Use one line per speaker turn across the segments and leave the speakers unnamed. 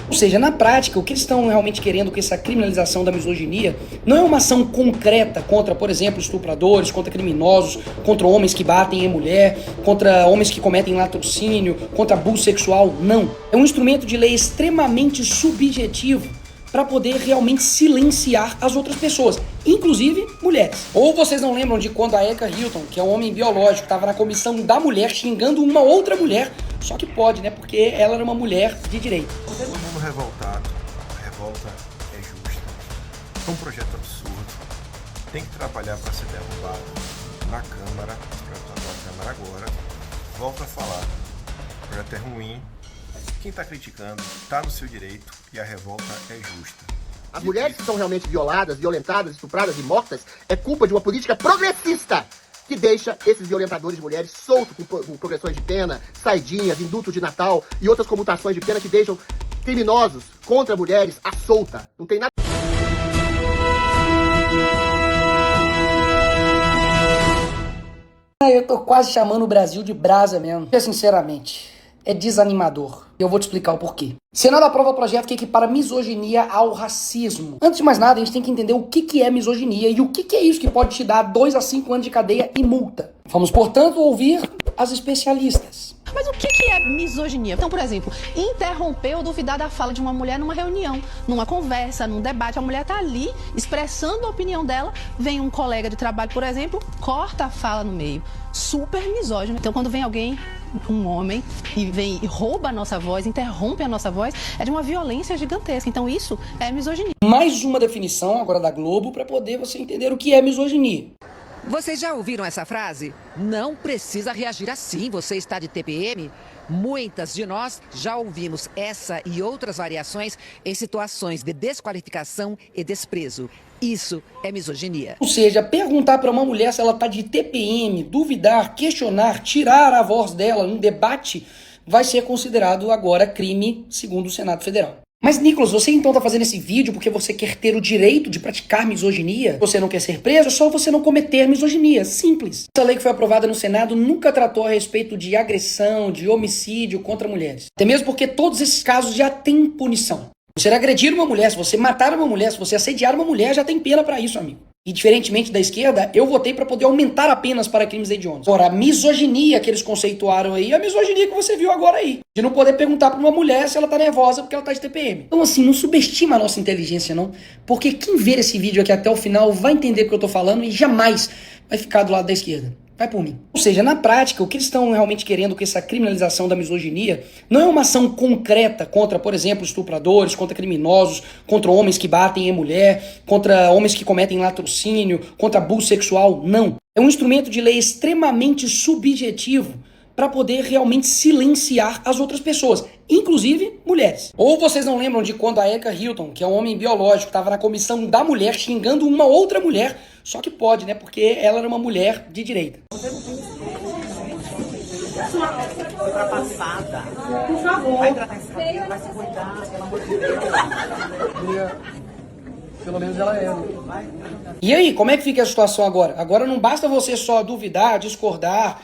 Ou seja, na prática, o que eles estão realmente querendo com essa criminalização da misoginia não é uma ação concreta contra, por exemplo, estupradores, contra criminosos, contra homens que batem em mulher, contra homens que cometem latrocínio, contra abuso sexual, não. É um instrumento de lei extremamente subjetivo para poder realmente silenciar as outras pessoas, inclusive mulheres. Ou vocês não lembram de quando a Erika Hilton, que é um homem biológico, estava na comissão da mulher xingando uma outra mulher, só que pode, né, porque ela era uma mulher de direito.
Todo mundo revoltado, a revolta é justa, é um projeto absurdo, tem que trabalhar para ser derrubado na Câmara, na Câmara agora, volto a falar, o projeto é ruim, quem está criticando está no seu direito e a revolta é justa.
As mulheres que são realmente violadas, violentadas, estupradas e mortas é culpa de uma política progressista que deixa esses violentadores de mulheres soltos com progressões de pena, saidinhas, indulto de Natal e outras comutações de pena que deixam criminosos contra mulheres à solta. Não tem nada...
Eu tô quase chamando o Brasil de brasa mesmo. Porque, sinceramente, é desanimador. E eu vou te explicar o porquê. Senado aprova projeto que equipara misoginia ao racismo. Antes de mais nada, a gente tem que entender o que é misoginia e o que é isso que pode te dar 2 a 5 anos de cadeia e multa. Vamos, portanto, ouvir as especialistas.
Mas o que é misoginia? Então, por exemplo, interromper ou duvidar da fala de uma mulher numa reunião, numa conversa, num debate. A mulher está ali expressando a opinião dela, vem um colega de trabalho, por exemplo, corta a fala no meio. Super misógino. Então, quando vem alguém, um homem, e vem e rouba a nossa voz, interrompe a nossa voz, é de uma violência gigantesca. Então, isso é misoginia.
Mais uma definição agora da Globo para poder você entender o que é misoginia.
Vocês já ouviram essa frase? Não precisa reagir assim, você está de TPM? Muitas de nós já ouvimos essa e outras variações em situações de desqualificação e desprezo. Isso é misoginia.
Ou seja, perguntar para uma mulher se ela está de TPM, duvidar, questionar, tirar a voz dela num debate, vai ser considerado agora crime segundo o Senado Federal. Mas, Nicolas, você então tá fazendo esse vídeo porque você quer ter o direito de praticar misoginia? Você não quer ser preso? É só você não cometer misoginia. Simples. Essa lei que foi aprovada no Senado nunca tratou a respeito de agressão, de homicídio contra mulheres. Até mesmo porque todos esses casos já têm punição. Você agredir uma mulher, se você matar uma mulher, se você assediar uma mulher, já tem pena pra isso, amigo. E diferentemente da esquerda, eu votei para poder aumentar apenas para crimes hediondos. Agora, a misoginia que eles conceituaram aí, a misoginia que você viu agora aí. De não poder perguntar para uma mulher se ela tá nervosa porque ela tá de TPM. Então assim, não subestima a nossa inteligência não, porque quem ver esse vídeo aqui até o final vai entender o que eu tô falando e jamais vai ficar do lado da esquerda. Vai por mim. Ou seja, na prática, o que eles estão realmente querendo com essa criminalização da misoginia não é uma ação concreta contra, por exemplo, estupradores, contra criminosos, contra homens que batem em mulher, contra homens que cometem latrocínio, contra abuso sexual, não. É um instrumento de lei extremamente subjetivo para poder realmente silenciar as outras pessoas, inclusive mulheres. Ou vocês não lembram de quando a Erika Hilton, que é um homem biológico, estava na comissão da mulher xingando uma outra mulher, só que pode, né, porque ela era uma mulher de direita.
Você não tem ultrapassada. Por favor. Vai tratar esse cabelo, vai se cuidar, pelo amor de Deus.
Pelo menos ela é. E aí, como é que fica a situação agora? Agora não basta você só duvidar, discordar,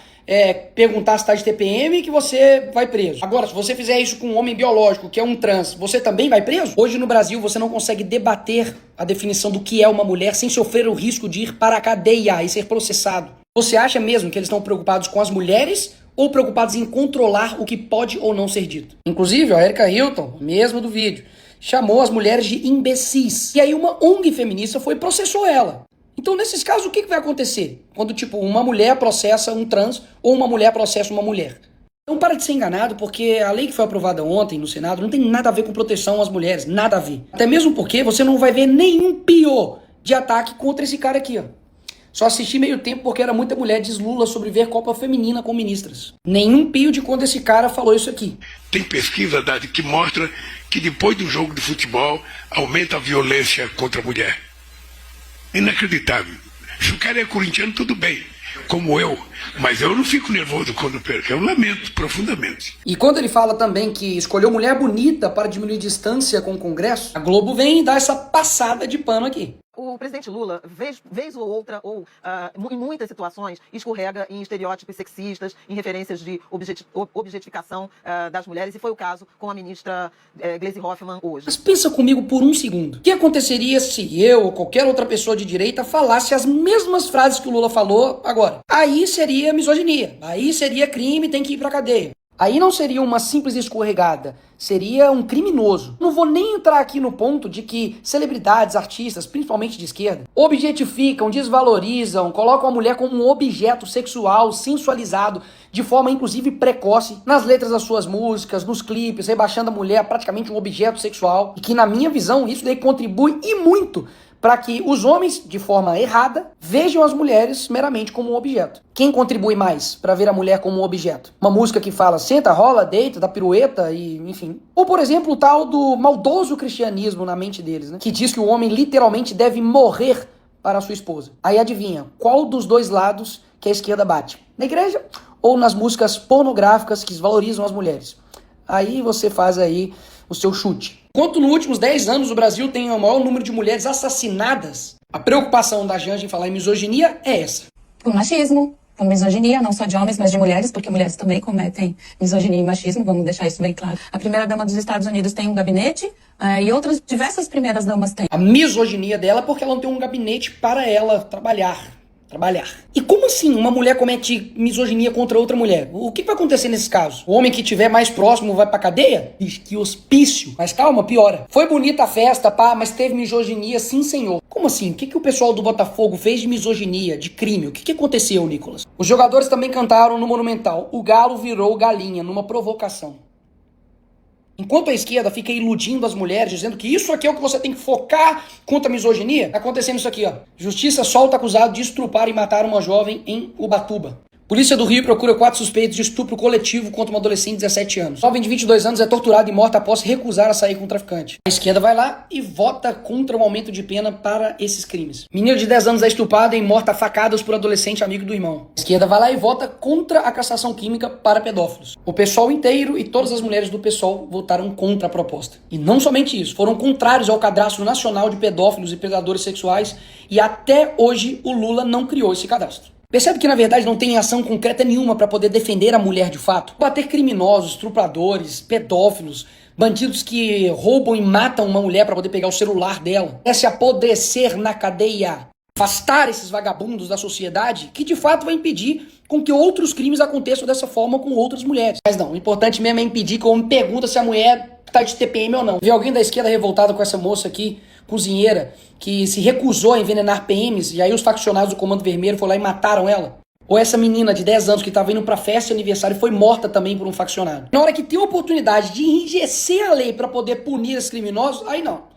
perguntar se está de TPM que você vai preso. Agora, se você fizer isso com um homem biológico, que é um trans, você também vai preso? Hoje no Brasil você não consegue debater a definição do que é uma mulher sem sofrer o risco de ir para a cadeia e ser processado. Você acha mesmo que eles estão preocupados com as mulheres ou preocupados em controlar o que pode ou não ser dito? Inclusive, a Erika Hilton, mesmo do vídeo, chamou as mulheres de imbecis. E aí uma ONG feminista foi e processou ela. Então, nesses casos, o que vai acontecer? Quando, tipo, uma mulher processa um trans ou uma mulher processa uma mulher. Então, para de ser enganado, porque a lei que foi aprovada ontem no Senado não tem nada a ver com proteção às mulheres, nada a ver. Até mesmo porque você não vai ver nenhum pior de ataque contra esse cara aqui, ó. Só assisti meio tempo porque era muita mulher diz-Lula sobre ver Copa Feminina com ministras. Nenhum pio de quando esse cara falou isso aqui.
Tem pesquisa, Dade, que mostra que depois do jogo de futebol aumenta a violência contra a mulher. Inacreditável. Se o cara é corintiano, tudo bem, como eu. Mas eu não fico nervoso quando perco, eu lamento profundamente.
E quando ele fala também que escolheu mulher bonita para diminuir distância com o Congresso, a Globo vem dar essa passada de pano aqui.
O presidente Lula, vez ou outra, ou em muitas situações, escorrega em estereótipos sexistas, em referências de objetificação das mulheres, e foi o caso com a ministra Gleisi Hoffmann hoje.
Mas pensa comigo por um segundo. O que aconteceria se eu ou qualquer outra pessoa de direita falasse as mesmas frases que o Lula falou agora? Aí seria misoginia, aí seria crime, tem que ir pra cadeia. Aí não seria uma simples escorregada, seria um criminoso. Não vou nem entrar aqui no ponto de que celebridades, artistas, principalmente de esquerda, objetificam, desvalorizam, colocam a mulher como um objeto sexual, sensualizado, de forma inclusive precoce, nas letras das suas músicas, nos clipes, rebaixando a mulher a praticamente um objeto sexual. E que na minha visão isso daí contribui e muito para que os homens, de forma errada, vejam as mulheres meramente como um objeto. Quem contribui mais para ver a mulher como um objeto? Uma música que fala senta, rola, deita, dá pirueta e enfim. Ou, por exemplo, o tal do maldoso cristianismo na mente deles, né? Que diz que o homem literalmente deve morrer para a sua esposa. Aí adivinha, qual dos dois lados que a esquerda bate? Na igreja ou nas músicas pornográficas que desvalorizam as mulheres? Aí você faz aí o seu chute. Enquanto nos últimos 10 anos o Brasil tem o maior número de mulheres assassinadas, a preocupação da Janja em falar em misoginia é essa.
Por machismo, por misoginia, não só de homens, mas de mulheres, porque mulheres também cometem misoginia e machismo, vamos deixar isso bem claro. A primeira-dama dos Estados Unidos tem um gabinete e outras diversas primeiras-damas têm.
A misoginia dela é porque ela não tem um gabinete para ela trabalhar. E como assim uma mulher comete misoginia contra outra mulher? O que vai acontecer nesse caso? O homem que estiver mais próximo vai pra cadeia? Que hospício. Mas calma, piora. Foi bonita a festa, pá, mas teve misoginia, sim senhor. Como assim? O que o pessoal do Botafogo fez de misoginia, de crime? O que aconteceu, Nicolas? Os jogadores também cantaram no Monumental. O galo virou galinha, numa provocação. Enquanto a esquerda fica iludindo as mulheres, dizendo que isso aqui é o que você tem que focar contra a misoginia, tá acontecendo isso aqui, ó. Justiça solta acusado de estrupar e matar uma jovem em Ubatuba. Polícia do Rio procura 4 suspeitos de estupro coletivo contra uma adolescente de 17 anos. Jovem de 22 anos é torturado e morta após recusar a sair com o traficante. A esquerda vai lá e vota contra o aumento de pena para esses crimes. Menina de 10 anos é estuprada e morta a facadas por adolescente amigo do irmão. A esquerda vai lá e vota contra a castração química para pedófilos. O PSOL inteiro e todas as mulheres do PSOL votaram contra a proposta. E não somente isso, foram contrários ao cadastro nacional de pedófilos e predadores sexuais e até hoje o Lula não criou esse cadastro. Percebe que, na verdade, não tem ação concreta nenhuma para poder defender a mulher de fato? Bater criminosos, estupradores, pedófilos, bandidos que roubam e matam uma mulher para poder pegar o celular dela. É se apodrecer na cadeia. Afastar esses vagabundos da sociedade que, de fato, vai impedir com que outros crimes aconteçam dessa forma com outras mulheres. Mas não, o importante mesmo é impedir que eu me pergunte se a mulher tá de TPM ou não. Vi alguém da esquerda revoltada com essa moça aqui, cozinheira, que se recusou a envenenar PMs, e aí os faccionados do Comando Vermelho foram lá e mataram ela? Ou essa menina de 10 anos que estava indo pra festa de aniversário e foi morta também por um faccionado? Na hora que tem a oportunidade de enrijecer a lei para poder punir esses criminosos, aí não.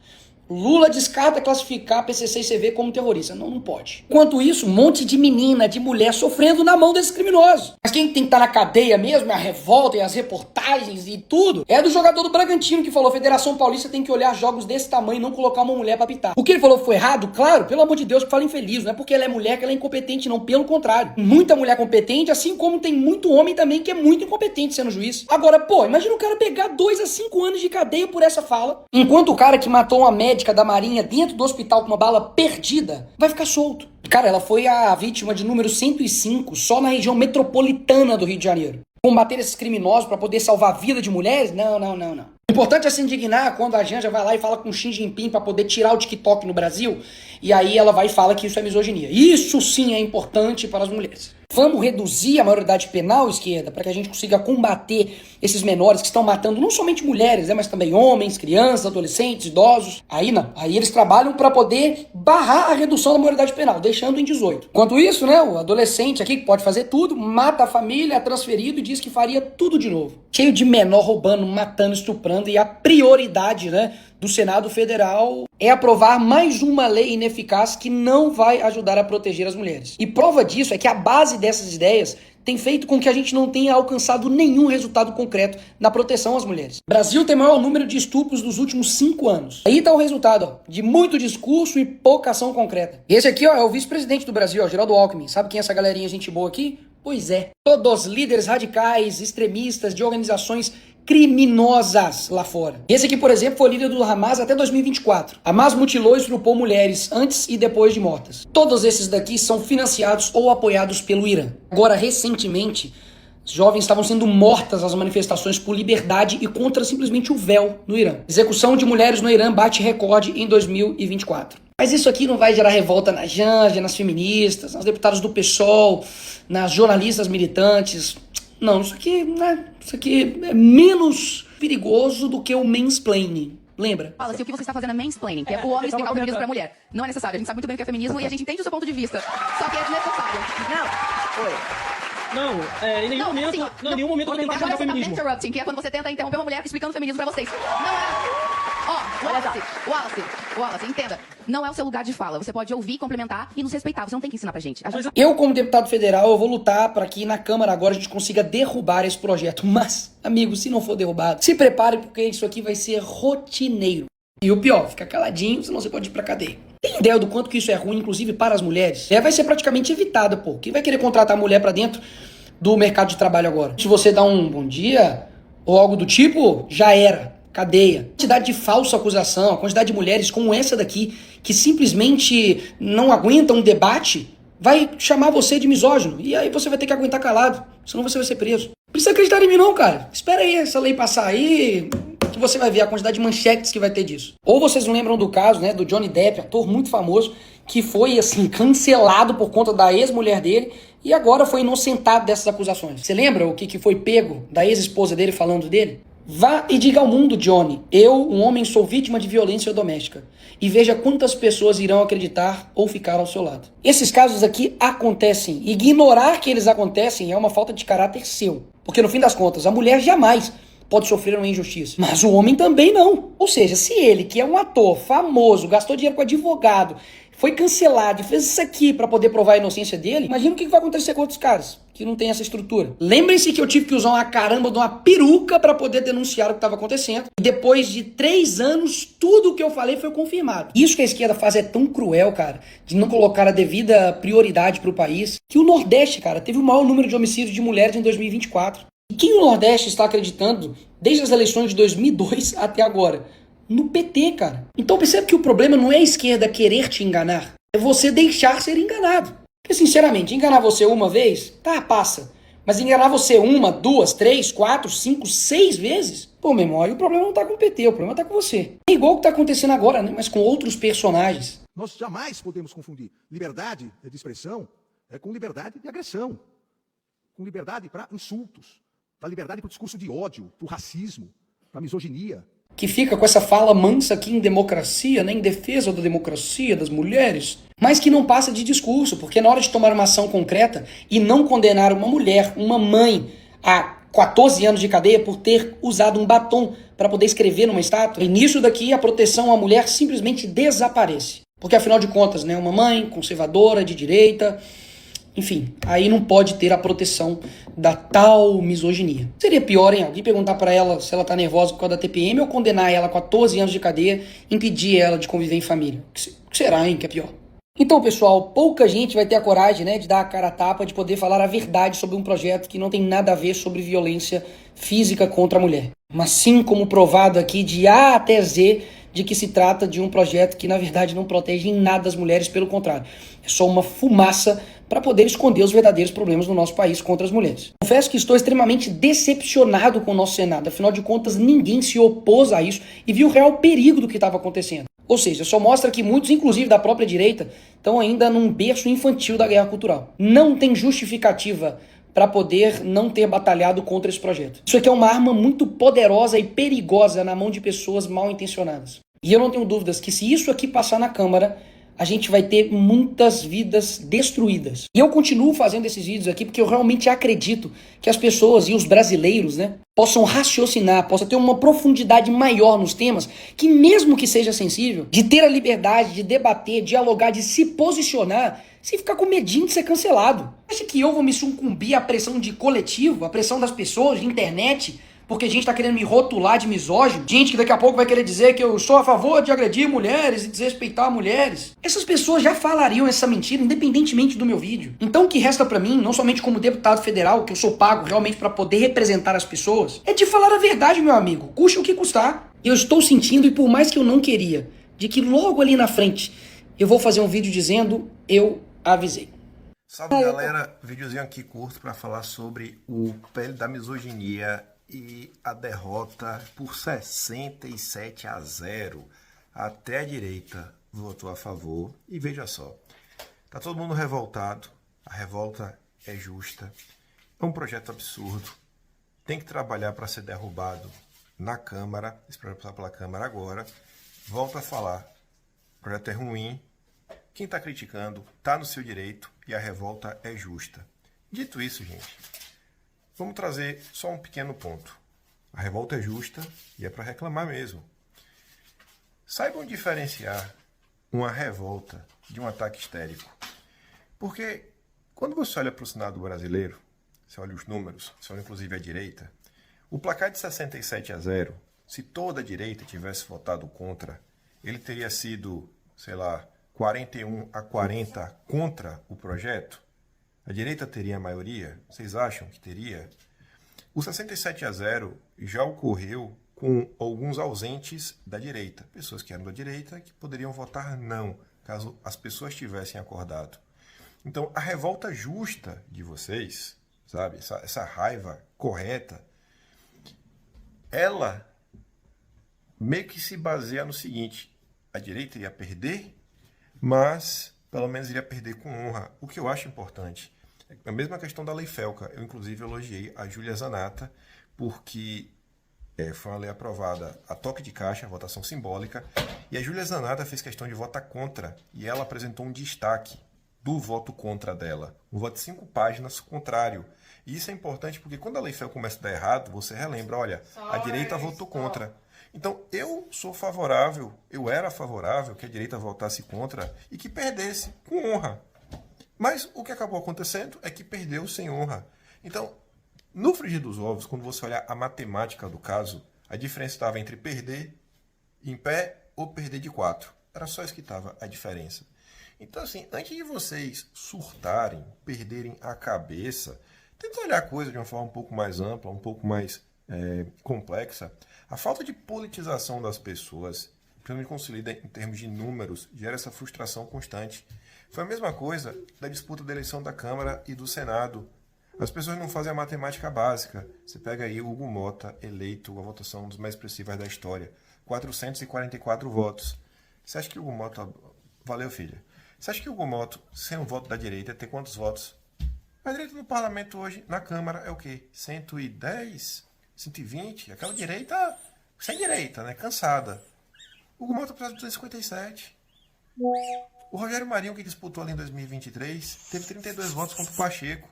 Lula descarta classificar PCC e CV como terrorista. Não pode. Enquanto isso, um monte de menina, de mulher sofrendo na mão desses criminosos. Mas quem tem que estar na cadeia mesmo, a revolta e as reportagens e tudo, é do jogador do Bragantino que falou: Federação Paulista tem que olhar jogos desse tamanho e não colocar uma mulher pra apitar. O que ele falou foi errado? Claro, pelo amor de Deus, que fala infeliz. Não é porque ela é mulher que ela é incompetente, não. Pelo contrário. Muita mulher competente, assim como tem muito homem também que é muito incompetente sendo juiz. Agora, pô, imagina o cara pegar 2 a 5 anos de cadeia por essa fala, enquanto o cara que matou uma médica da Marinha dentro do hospital com uma bala perdida vai ficar solto. Cara, ela foi a vítima de número 105 só na região metropolitana do Rio de Janeiro. Combater esses criminosos para poder salvar a vida de mulheres? Não. O importante é se indignar quando a Janja vai lá e fala com o Xi Jinping para poder tirar o TikTok no Brasil, e aí ela vai e fala que isso é misoginia. Isso sim é importante para as mulheres. Vamos reduzir a maioridade penal, esquerda, para que a gente consiga combater esses menores que estão matando não somente mulheres, né, mas também homens, crianças, adolescentes, idosos. Aí não. Aí eles trabalham para poder barrar a redução da maioridade penal, deixando em 18. Enquanto isso, né, o adolescente aqui que pode fazer tudo, mata a família, é transferido e diz que faria tudo de novo. Cheio de menor roubando, matando, estuprando, e a prioridade, né, do Senado Federal é aprovar mais uma lei ineficaz que não vai ajudar a proteger as mulheres. E prova disso é que a base dessas ideias tem feito com que a gente não tenha alcançado nenhum resultado concreto na proteção às mulheres. O Brasil tem o maior número de estupros dos últimos 5 anos. Aí tá o resultado, ó, de muito discurso e pouca ação concreta. E esse aqui, ó, é o vice-presidente do Brasil, ó, Geraldo Alckmin. Sabe quem é essa galerinha gente boa aqui? Pois é, todos líderes radicais, extremistas de organizações criminosas lá fora. Esse aqui, por exemplo, foi líder do Hamas até 2024. Hamas mutilou e estrupou mulheres antes e depois de mortas. Todos esses daqui são financiados ou apoiados pelo Irã. Agora, recentemente, jovens estavam sendo mortas nas manifestações por liberdade e contra simplesmente o véu no Irã. Execução de mulheres no Irã bate recorde em 2024. Mas isso aqui não vai gerar revolta na Janja, nas feministas, nas deputadas do PSOL, nas jornalistas militantes. Não, isso aqui é menos perigoso do que o mansplaining. Lembra?
Fala, se o que você está fazendo é mansplaining, que é o homem explicar o feminismo pra mulher. Não é necessário, a gente sabe muito bem o que é feminismo e a gente entende o seu ponto de vista. Só que é desnecessário. Não. Oi.
Não, em nenhum momento, em nenhum momento eu tentei explicar o feminismo.
Interrupting, que é quando você tenta interromper uma mulher explicando o feminismo pra vocês. Não é. Wallace, entenda. Não é o seu lugar de fala. Você pode ouvir, complementar e nos respeitar. Você não tem que ensinar pra gente.
Eu, como deputado federal, eu vou lutar para que na Câmara agora a gente consiga derrubar esse projeto. Mas, amigos, se não for derrubado, se prepare porque isso aqui vai ser rotineiro. E o pior, fica caladinho, senão você pode ir pra cadeia. Tem ideia do quanto que isso é ruim, inclusive para as mulheres? Vai ser praticamente evitada, pô. Quem vai querer contratar a mulher pra dentro do mercado de trabalho agora? Se você dá um bom dia ou algo do tipo, já era. Cadeia. A quantidade de falsa acusação, a quantidade de mulheres como essa daqui, que simplesmente não aguentam um debate, vai chamar você de misógino. E aí você vai ter que aguentar calado, senão você vai ser preso. Não precisa acreditar em mim não, cara. Espera aí essa lei passar aí, que você vai ver a quantidade de manchetes que vai ter disso. Ou vocês não lembram do caso, né, do Johnny Depp, ator muito famoso, que foi, assim, cancelado por conta da ex-mulher dele e agora foi inocentado dessas acusações. Você lembra o que foi pego da ex-esposa dele falando dele? Vá e diga ao mundo, Johnny, eu, um homem, sou vítima de violência doméstica. E veja quantas pessoas irão acreditar ou ficar ao seu lado. Esses casos aqui acontecem. Ignorar que eles acontecem é uma falta de caráter seu. Porque no fim das contas, a mulher jamais pode sofrer uma injustiça. Mas o homem também não. Ou seja, se ele, que é um ator famoso, gastou dinheiro com advogado, foi cancelado e fez isso aqui pra poder provar a inocência dele, imagina o que vai acontecer com outros caras que não tem essa estrutura. Lembrem-se que eu tive que usar uma caramba de uma peruca pra poder denunciar o que estava acontecendo. E depois de 3 anos, tudo o que eu falei foi confirmado. Isso que a esquerda faz é tão cruel, cara, de não colocar a devida prioridade pro país, que o Nordeste, cara, teve o maior número de homicídios de mulheres em 2024. E quem o Nordeste está acreditando desde as eleições de 2002 até agora? No PT, cara. Então percebe que o problema não é a esquerda querer te enganar, é você deixar ser enganado. Porque, sinceramente, enganar você uma vez, tá, passa. Mas enganar você 1, 2, 3, 4, 5, 6 vezes, pô, meu irmão, aí o problema não tá com o PT, o problema tá com você. É igual o que tá acontecendo agora, né? Mas com outros personagens.
Nós jamais podemos confundir liberdade de expressão com liberdade de agressão, com liberdade para insultos, para liberdade para o discurso de ódio, para o racismo, para a misoginia.
Que fica com essa fala mansa aqui em democracia, né, em defesa da democracia, das mulheres, mas que não passa de discurso, porque na hora de tomar uma ação concreta e não condenar uma mulher, uma mãe, a 14 anos de cadeia por ter usado um batom para poder escrever numa estátua, e nisso daqui a proteção à mulher simplesmente desaparece. Porque afinal de contas, né, uma mãe conservadora, de direita, enfim, aí não pode ter a proteção da tal misoginia. Seria pior, hein? Alguém perguntar pra ela se ela tá nervosa por causa da TPM ou condenar ela a 14 anos de cadeia e impedir ela de conviver em família. O que será, hein? Que é pior. Então, pessoal, pouca gente vai ter a coragem, né, de dar a cara a tapa, de poder falar a verdade sobre um projeto que não tem nada a ver sobre violência física contra a mulher. Mas sim, como provado aqui de A até Z, de que se trata de um projeto que, na verdade, não protege em nada as mulheres, pelo contrário. É só uma fumaça para poder esconder os verdadeiros problemas do nosso país contra as mulheres. Confesso que estou extremamente decepcionado com o nosso Senado. Afinal de contas, ninguém se opôs a isso e viu o real perigo do que estava acontecendo. Ou seja, só mostra que muitos, inclusive da própria direita, estão ainda num berço infantil da guerra cultural. Não tem justificativa para poder não ter batalhado contra esse projeto. Isso aqui é uma arma muito poderosa e perigosa na mão de pessoas mal intencionadas. E eu não tenho dúvidas que se isso aqui passar na Câmara, a gente vai ter muitas vidas destruídas. E eu continuo fazendo esses vídeos aqui porque eu realmente acredito que as pessoas e os brasileiros, né, possam raciocinar, possam ter uma profundidade maior nos temas, que mesmo que seja sensível, de ter a liberdade de debater, dialogar, de se posicionar, sem ficar com medinho de ser cancelado. Acha que eu vou me sucumbir à pressão de coletivo, à pressão das pessoas, de internet, porque gente tá querendo me rotular de misógino, gente que daqui a pouco vai querer dizer que eu sou a favor de agredir mulheres e desrespeitar mulheres. Essas pessoas já falariam essa mentira independentemente do meu vídeo. Então o que resta pra mim, não somente como deputado federal, que eu sou pago realmente pra poder representar as pessoas, é de falar a verdade, meu amigo, custe o que custar. Eu estou sentindo, e por mais que eu não queria, de que logo ali na frente eu vou fazer um vídeo dizendo eu avisei.
Salve galera, videozinho aqui curto para falar sobre o pele da misoginia e a derrota por 67-0. Até a direita votou a favor e veja só, tá todo mundo revoltado, a revolta é justa, é um projeto absurdo, tem que trabalhar para ser derrubado na Câmara, esse projeto passar pela Câmara agora, volto a falar, o projeto é ruim, quem está criticando está no seu direito e a revolta é justa. Dito isso, gente, vamos trazer só um pequeno ponto. A revolta é justa e é para reclamar mesmo. Saibam diferenciar uma revolta de um ataque histérico. Porque quando você olha para o Senado brasileiro, você olha os números, você olha inclusive a direita, o placar de 67-0, se toda a direita tivesse votado contra, ele teria sido, sei lá, 41-40 contra o projeto? A direita teria a maioria? Vocês acham que teria? O 67-0 já ocorreu com alguns ausentes da direita. Pessoas que eram da direita que poderiam votar não, caso as pessoas tivessem acordado. Então, a revolta justa de vocês, sabe? Essa raiva correta, ela meio que se baseia no seguinte: a direita iria perder, mas pelo menos iria perder com honra, o que eu acho importante. A mesma questão da Lei Felca. Eu, inclusive, elogiei a Júlia Zanata, porque foi uma lei aprovada a toque de caixa, votação simbólica, e a Júlia Zanata fez questão de votar contra, e ela apresentou um destaque do voto contra dela. Um voto de 5 páginas contrário. E isso é importante porque quando a Lei Felca começa a dar errado, você relembra, olha, a direita votou contra. Então, eu sou favorável, eu era favorável que a direita votasse contra e que perdesse com honra. Mas o que acabou acontecendo é que perdeu sem honra. Então, no frigir dos ovos, quando você olhar a matemática do caso, a diferença estava entre perder em pé ou perder de 4. Era só isso que estava a diferença. Então, assim, antes de vocês surtarem, perderem a cabeça, tentem olhar a coisa de uma forma um pouco mais ampla, um pouco mais complexa. A falta de politização das pessoas, principalmente consolida em termos de números, gera essa frustração constante. Foi a mesma coisa da disputa da eleição da Câmara e do Senado. As pessoas não fazem a matemática básica. Você pega aí o Hugo Mota, eleito, a votação dos mais expressivas da história. 444 votos. Você acha que o Hugo Mota... Valeu, filha. Você acha que o Hugo Mota, sem um voto da direita, ia ter quantos votos? A direita no parlamento hoje, na Câmara, é o quê? 110? 120? Aquela direita sem direita, né? Cansada. O Hugo Mota precisava de 257. O Rogério Marinho, que disputou ali em 2023, teve 32 votos contra o Pacheco.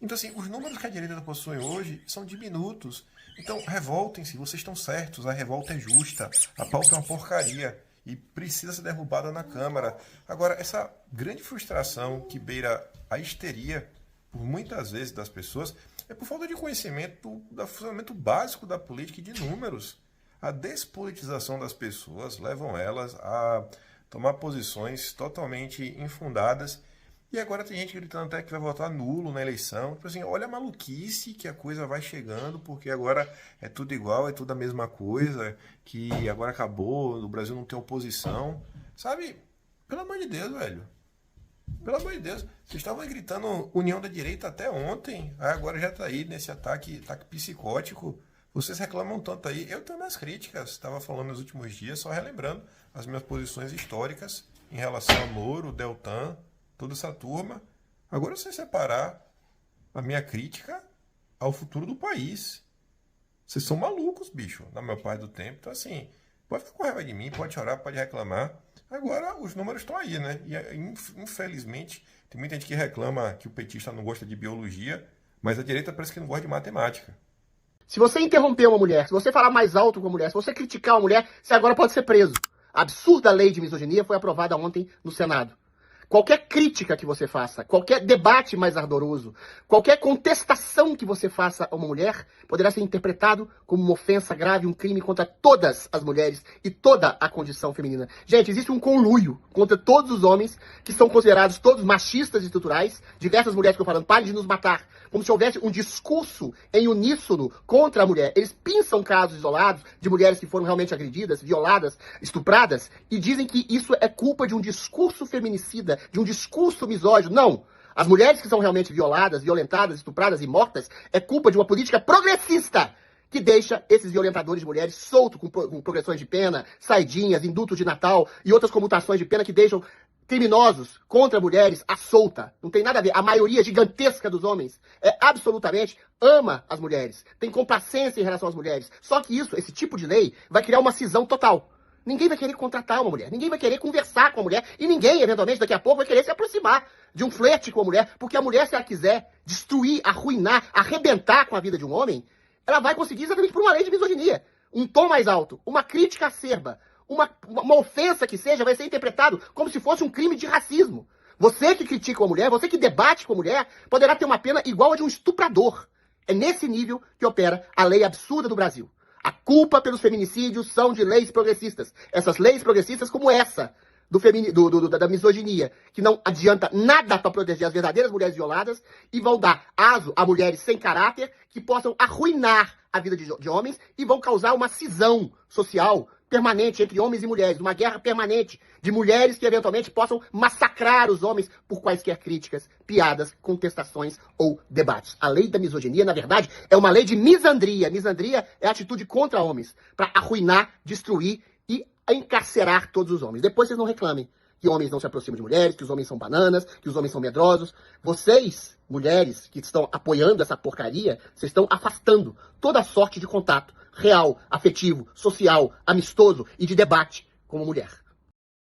Então, assim, os números que a direita possui hoje são diminutos. Então, revoltem-se, vocês estão certos, a revolta é justa, a pauta é uma porcaria e precisa ser derrubada na Câmara. Agora, essa grande frustração que beira a histeria, por muitas vezes, das pessoas, é por falta de conhecimento do funcionamento básico da política e de números. A despolitização das pessoas levam elas a tomar posições totalmente infundadas. E agora tem gente gritando até que vai votar nulo na eleição. Tipo assim, olha a maluquice que a coisa vai chegando, porque agora é tudo igual, é tudo a mesma coisa, que agora acabou, no Brasil não tem oposição. Sabe? Pelo amor de Deus, velho. Pelo amor de Deus. Vocês estavam gritando união da direita até ontem, aí agora já está aí nesse ataque psicótico. Vocês reclamam tanto aí. Eu tenho minhas críticas, estava falando nos últimos dias, só relembrando as minhas posições históricas em relação a Moro, Deltan, toda essa turma. Agora você separar a minha crítica ao futuro do país. Vocês são malucos, bicho, na maior parte do tempo. Então, assim, pode ficar com raiva de mim, pode chorar, pode reclamar. Agora, os números estão aí, né? E, infelizmente, tem muita gente que reclama que o petista não gosta de biologia, mas a direita parece que não gosta de matemática.
Se você interromper uma mulher, se você falar mais alto com a mulher, se você criticar uma mulher, você agora pode ser preso. A absurda lei de misoginia foi aprovada ontem no Senado. Qualquer crítica que você faça, qualquer debate mais ardoroso, qualquer contestação que você faça a uma mulher, poderá ser interpretado como uma ofensa grave, um crime contra todas as mulheres e toda a condição feminina. Gente, existe um conluio contra todos os homens que são considerados todos machistas estruturais. Diversas mulheres que eu falando, parem de nos matar. Como se houvesse um discurso em uníssono contra a mulher. Eles pinçam casos isolados de mulheres que foram realmente agredidas, violadas, estupradas, e dizem que isso é culpa de um discurso feminicida, de um discurso misógino. Não! As mulheres que são realmente violadas, violentadas, estupradas e mortas é culpa de uma política progressista que deixa esses violentadores de mulheres soltos com progressões de pena, saidinhas, indultos de Natal e outras comutações de pena que deixam criminosos contra mulheres à solta. Não tem nada a ver. A maioria gigantesca dos homens absolutamente ama as mulheres, tem complacência em relação às mulheres. Só que esse tipo de lei vai criar uma cisão total. Ninguém vai querer contratar uma mulher, ninguém vai querer conversar com a mulher e ninguém, eventualmente, daqui a pouco vai querer se aproximar de um flerte com a mulher, porque a mulher, se ela quiser destruir, arruinar, arrebentar com a vida de um homem, ela vai conseguir exatamente por uma lei de misoginia. Um tom mais alto, uma crítica acerba, uma ofensa que seja, vai ser interpretado como se fosse um crime de racismo. Você que critica uma mulher, você que debate com a mulher, poderá ter uma pena igual a de um estuprador. É nesse nível que opera a lei absurda do Brasil. A culpa pelos feminicídios são de leis progressistas. Essas leis progressistas como essa, da misoginia, que não adianta nada para proteger as verdadeiras mulheres violadas e vão dar aso a mulheres sem caráter que possam arruinar a vida de homens e vão causar uma cisão social permanente entre homens e mulheres, uma guerra permanente de mulheres que eventualmente possam massacrar os homens por quaisquer críticas, piadas, contestações ou debates. A lei da misoginia, na verdade, é uma lei de misandria. Misandria é a atitude contra homens, para arruinar, destruir e encarcerar todos os homens. Depois vocês não reclamem que homens não se aproximam de mulheres, que os homens são bananas, que os homens são medrosos. Vocês, mulheres que estão apoiando essa porcaria, vocês estão afastando toda sorte de contato real, afetivo, social, amistoso e de debate como mulher.